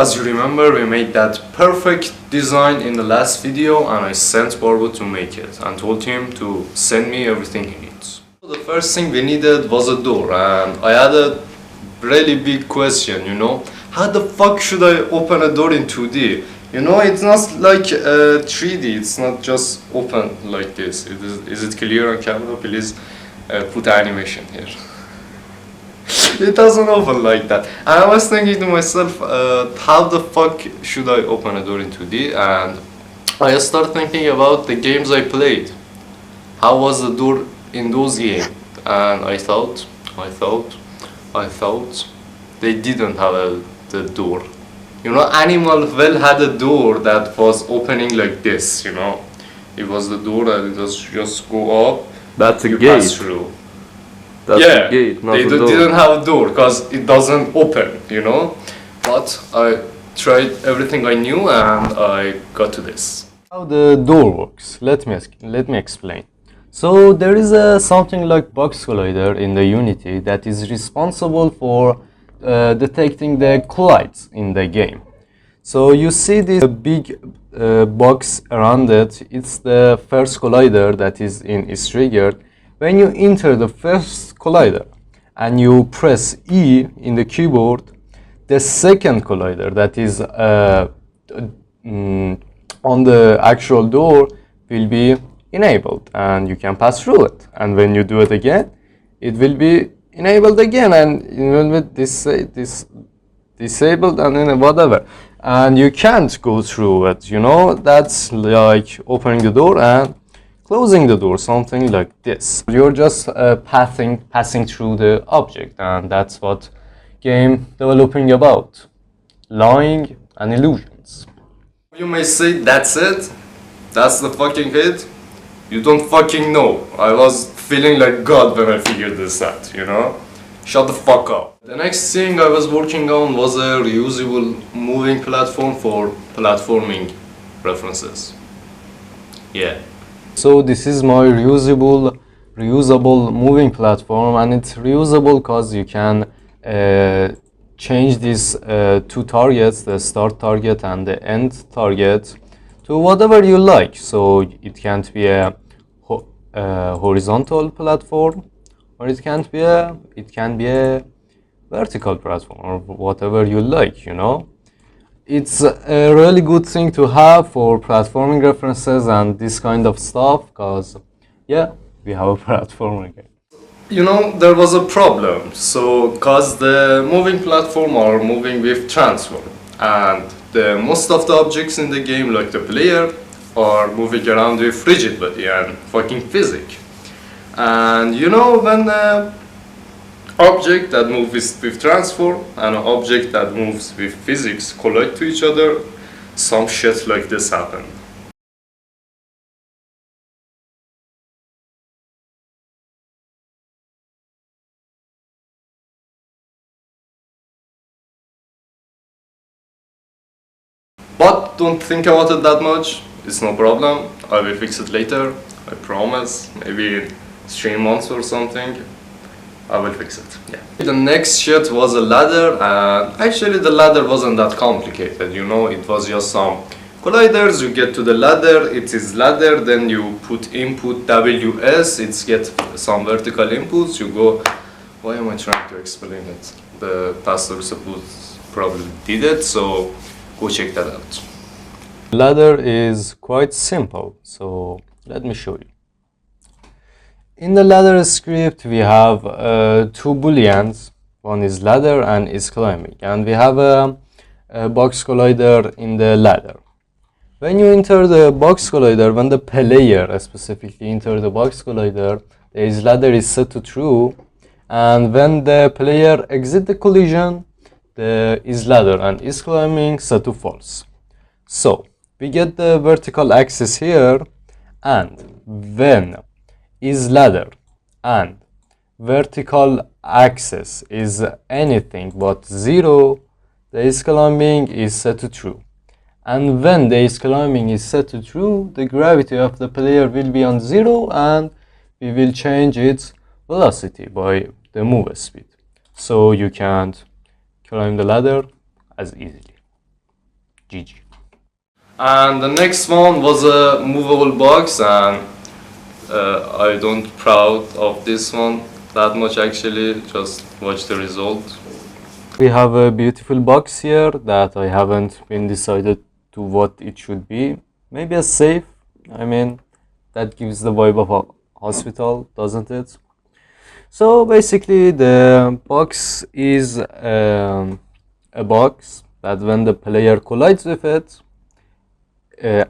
as you remember, we made that perfect design in the last video, and I sent Barbo to make it and told him to send me everything he needs. The first thing we needed was a door, and I had a really big question, you know, how the fuck should I open a door in 2D? You know, it's not like 3D, it's not just open like this. Is it clear on camera? Please put animation here. It doesn't open like that. And I was thinking to myself, how the fuck should I open a door in 2D? And I started thinking about the games I played. How was the door in those games? And I thought, they didn't have the door. You know, Animal Well had a door that was opening like this, you know. It was the door that it was just go up. That's a you gate. Pass through. That's yeah, a gate, not they a door. didn't have a door because it doesn't open, you know. But I tried everything I knew and I got to this. How the door works? Let me explain. So there is something like box collider in the Unity that is responsible for detecting the collides in the game. So you see this big box around it. It's the first collider that is triggered when you enter the first collider and you press E in the keyboard. The second collider that is on the actual door will be enabled and you can pass through it. And when you do it again, it will be enabled again and it will be disabled and then whatever. And you can't go through it, you know. That's like opening the door and closing the door, something like this. You're just passing through the object, and that's what game developing about. Lying and illusions. You may say, that's it? That's the fucking hit? You don't fucking know. I was feeling like God when I figured this out, you know? Shut the fuck up. The next thing I was working on was a reusable moving platform for platforming references. Yeah. So this is my reusable moving platform, and it's reusable because you can change these two targets, the start target and the end target, to whatever you like. So it can't be a horizontal platform, or it can be a vertical platform, or whatever you like, you know. It's a really good thing to have for platforming references and this kind of stuff, because yeah, we have a platformer game. You know, there was a problem. So, because the moving platform are moving with transform, and most of the objects in the game, like the player, are moving around with rigid body and fucking physics. And you know, when an object that moves with transform and an object that moves with physics collide to each other, some shit like this happened. But don't think about it that much, it's no problem, I will fix it later, I promise, maybe in 3 months or something, I will fix it, yeah. The next shit was a ladder, and actually the ladder wasn't that complicated, you know, it was just some colliders, you get to the ladder, it is ladder, then you put input WS, it's get some vertical inputs, you go, why am I trying to explain it? The pastor suppose probably did it, so go check that out. Ladder is quite simple, so let me show you. In the ladder script, we have two booleans. One is ladder and is climbing, and we have a box collider in the ladder. When you enter the box collider, when the player specifically enter the box collider, the is ladder is set to true, and when the player exit the collision, the is ladder and is climbing set to false. So we get the vertical axis here, and when is ladder and vertical axis is anything but 0, the is climbing is set to true. And when the is climbing is set to true, the gravity of the player will be on 0, and we will change its velocity by the move speed. So you can't climb the ladder as easily. GG. And the next one was a movable box, and I don't proud of this one that much actually. Just watch the result. We have a beautiful box here that I haven't been decided to what it should be. Maybe a safe. I mean, that gives the vibe of a hospital, doesn't it? So basically the box is a box that when the player collides with it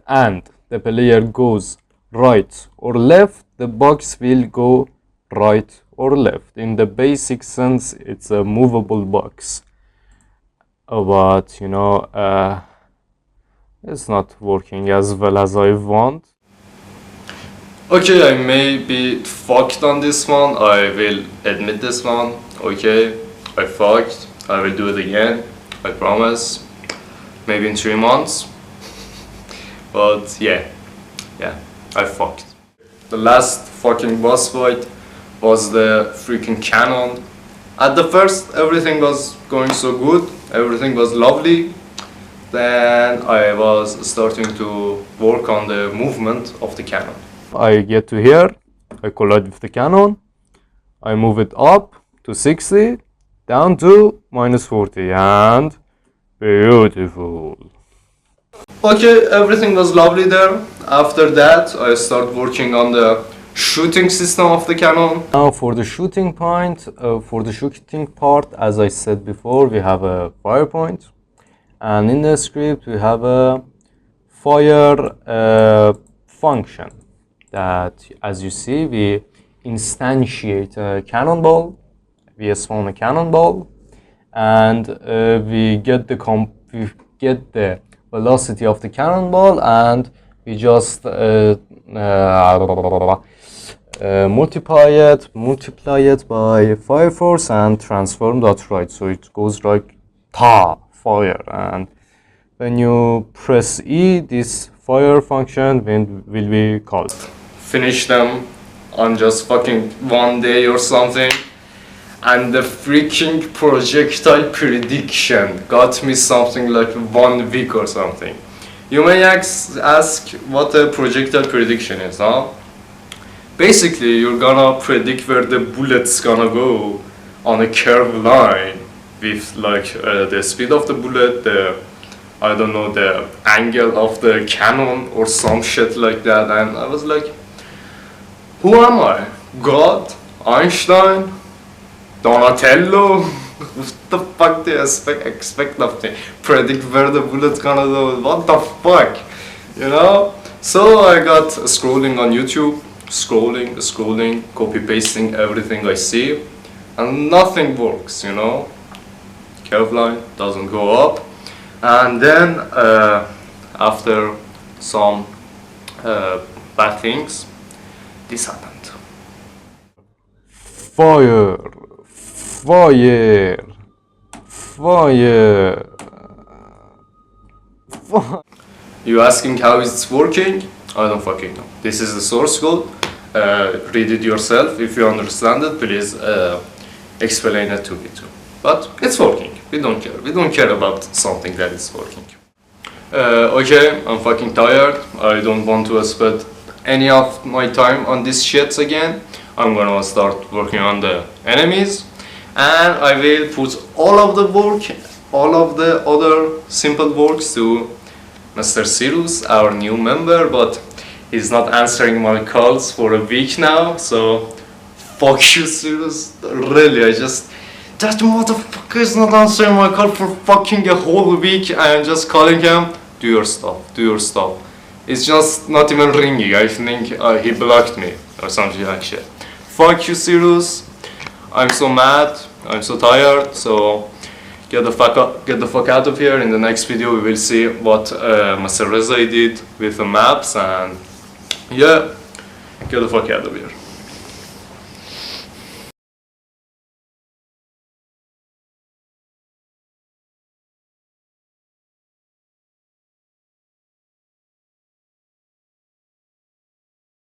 and the player goes right or left, the box will go right or left. In the basic sense, it's a movable box. But you know, it's not working as well as I want. Okay, I may be fucked on this one, I will admit this one. Okay, I fucked, I will do it again, I promise. Maybe in 3 months. But yeah, I fucked. The last fucking boss fight was the freaking cannon. At the first, everything was going so good, everything was lovely. Then I was starting to work on the movement of the cannon. I get to here, I collide with the cannon, I move it up to 60, down to -40, and beautiful. Okay, everything was lovely there. After that, I start working on the shooting system of the cannon. Now for the shooting part, as I said before, we have a fire point, and in the script we have a fire function that, as you see, we instantiate a cannonball, we spawn a cannonball, and we get the velocity of the cannonball, and we just multiply it by fire force and transform that right, so it goes like fire, and when you press E, this fire function will be called. Finish them on just fucking 1 day or something. And the freaking projectile prediction got me something like 1 week or something. You may ask what a projectile prediction is, huh? Basically, you're gonna predict where the bullet's gonna go on a curved line with like the speed of the bullet, the angle of the cannon or some shit like that. And I was like, who am I? God? Einstein? Donatello? What the fuck do you expect of me? Predict where the bullet's gonna go? What the fuck? You know? So I got scrolling on YouTube, scrolling, copy-pasting everything I see, and nothing works, you know? Curve line doesn't go up. And then after some bad things, this happened. Fire. You asking how it's working? I don't fucking know. This is the source code. Read it yourself. If you understand it, please explain it to me too. But it's working. We don't care. We don't care about something that is working. Okay, I'm fucking tired. I don't want to spend any of my time on this shit again. I'm gonna start working on the enemies, and I will put all of the work, all of the other simple works to Mr. Sirius, our new member, but he's not answering my calls for a week now, so fuck you, Sirius. Really, that motherfucker is not answering my call for fucking a whole week. I am just calling him, do your stuff. It's just not even ringing. I think he blocked me or something like shit. Fuck you, Sirius. I'm so mad, I'm so tired, so get the fuck out of here. In the next video we will see what Mr. Reza did with the maps, and yeah, get the fuck out of here.